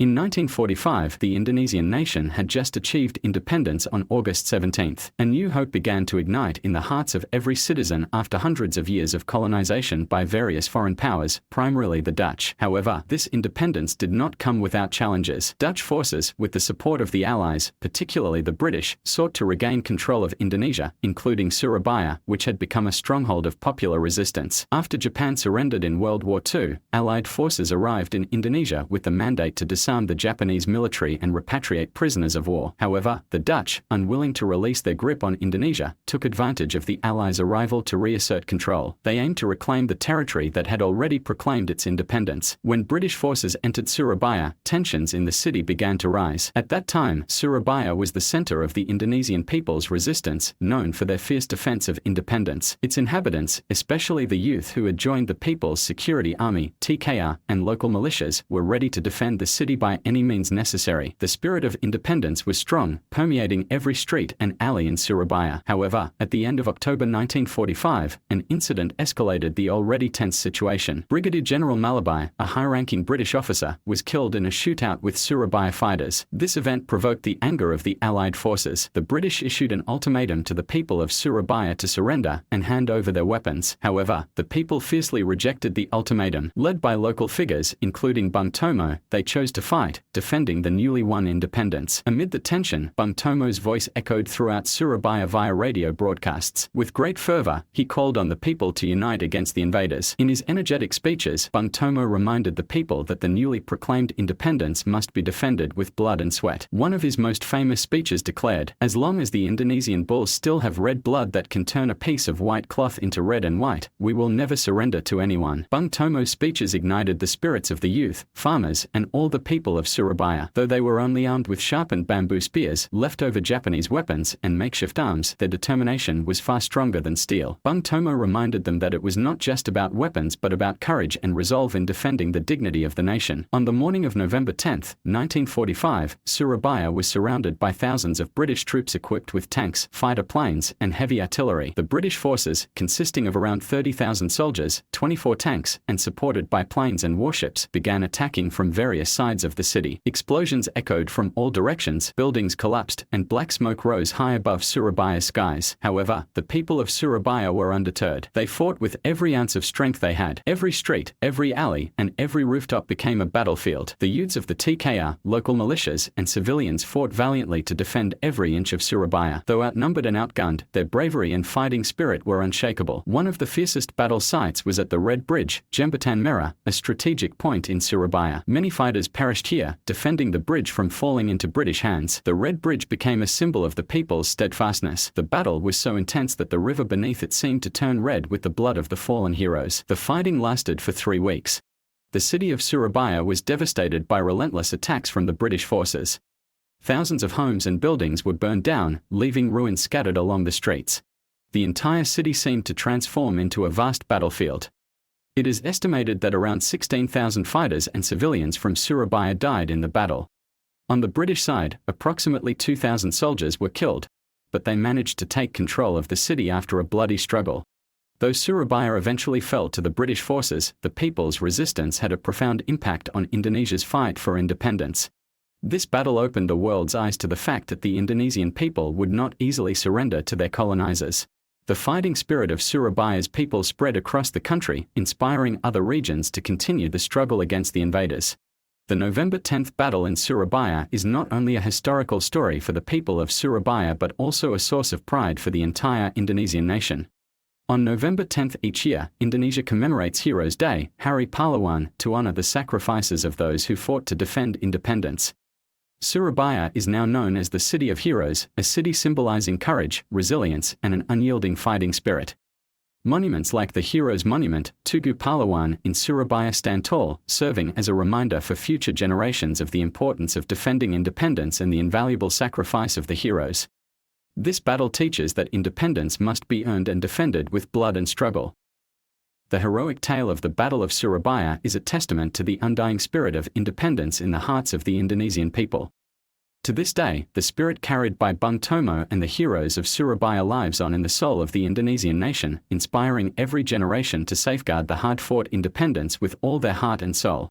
In 1945, the Indonesian nation had just achieved independence on August 17. A new hope began to ignite in the hearts of every citizen after hundreds of years of colonization by various foreign powers, primarily the Dutch. However, this independence did not come without challenges. Dutch forces, with the support of the Allies, particularly the British, sought to regain control of Indonesia, including Surabaya, which had become a stronghold of popular resistance. After Japan surrendered in World War II, Allied forces arrived in Indonesia with the mandate to disarm the Japanese military and repatriate prisoners of war. However, the Dutch, unwilling to release their grip on Indonesia, took advantage of the Allies' arrival to reassert control. They aimed to reclaim the territory that had already proclaimed its independence. When British forces entered Surabaya, tensions in the city began to rise. At that time, Surabaya was the center of the Indonesian people's resistance, known for their fierce defense of independence. Its inhabitants, especially the youth who had joined the People's Security Army (TKR) and local militias, were ready to defend the city by any means necessary. The spirit of independence was strong, permeating every street and alley in Surabaya. However, at the end of October 1945, an incident escalated the already tense situation. Brigadier General Malabai, a high-ranking British officer, was killed in a shootout with Surabaya fighters. This event provoked the anger of the Allied forces. The British issued an ultimatum to the people of Surabaya to surrender and hand over their weapons. However, the people fiercely rejected the ultimatum. Led by local figures, including Bung Tomo, they chose to fight, defending the newly won independence. Amid the tension, Bung Tomo's voice echoed throughout Surabaya via radio broadcasts. With great fervor, he called on the people to unite against the invaders. In his energetic speeches, Bung Tomo reminded the people that the newly proclaimed independence must be defended with blood and sweat. One of his most famous speeches declared, "As long as the Indonesian bulls still have red blood that can turn a piece of white cloth into red and white, we will never surrender to anyone." Bung Tomo's speeches ignited the spirits of the youth, farmers, and all the people of Surabaya. Though they were only armed with sharpened bamboo spears, leftover Japanese weapons, and makeshift arms, their determination was far stronger than steel. Bung Tomo reminded them that it was not just about weapons but about courage and resolve in defending the dignity of the nation. On the morning of November 10, 1945, Surabaya was surrounded by thousands of British troops equipped with tanks, fighter planes, and heavy artillery. The British forces, consisting of around 30,000 soldiers, 24 tanks, and supported by planes and warships, began attacking from various sides of the city. Explosions echoed from all directions, buildings collapsed, and black smoke rose high above Surabaya's skies. However, the people of Surabaya were undeterred. They fought with every ounce of strength they had. Every street, every alley, and every rooftop became a battlefield. The youths of the TKR, local militias, and civilians fought valiantly to defend every inch of Surabaya. Though outnumbered and outgunned, their bravery and fighting spirit were unshakable. One of the fiercest battle sites was at the Red Bridge, Jembatan Merah, a strategic point in Surabaya. Many fighters perished here, defending the bridge from falling into British hands. The Red Bridge became a symbol of the people's steadfastness. The battle was so intense that the river beneath it seemed to turn red with the blood of the fallen heroes. The fighting lasted for 3 weeks. The city of Surabaya was devastated by relentless attacks from the British forces. Thousands of homes and buildings were burned down, leaving ruins scattered along the streets. The entire city seemed to transform into a vast battlefield. It is estimated that around 16,000 fighters and civilians from Surabaya died in the battle. On the British side, approximately 2,000 soldiers were killed, but they managed to take control of the city after a bloody struggle. Though Surabaya eventually fell to the British forces, the people's resistance had a profound impact on Indonesia's fight for independence. This battle opened the world's eyes to the fact that the Indonesian people would not easily surrender to their colonizers. The fighting spirit of Surabaya's people spread across the country, inspiring other regions to continue the struggle against the invaders. The November 10th battle in Surabaya is not only a historical story for the people of Surabaya but also a source of pride for the entire Indonesian nation. On November 10th each year, Indonesia commemorates Heroes Day, Hari Pahlawan, to honor the sacrifices of those who fought to defend independence. Surabaya is now known as the City of Heroes, a city symbolizing courage, resilience, and an unyielding fighting spirit. Monuments like the Heroes Monument, Tugu Pahlawan, in Surabaya stand tall, serving as a reminder for future generations of the importance of defending independence and the invaluable sacrifice of the heroes. This battle teaches that independence must be earned and defended with blood and struggle. The heroic tale of the Battle of Surabaya is a testament to the undying spirit of independence in the hearts of the Indonesian people. To this day, the spirit carried by Bung Tomo and the heroes of Surabaya lives on in the soul of the Indonesian nation, inspiring every generation to safeguard the hard-fought independence with all their heart and soul.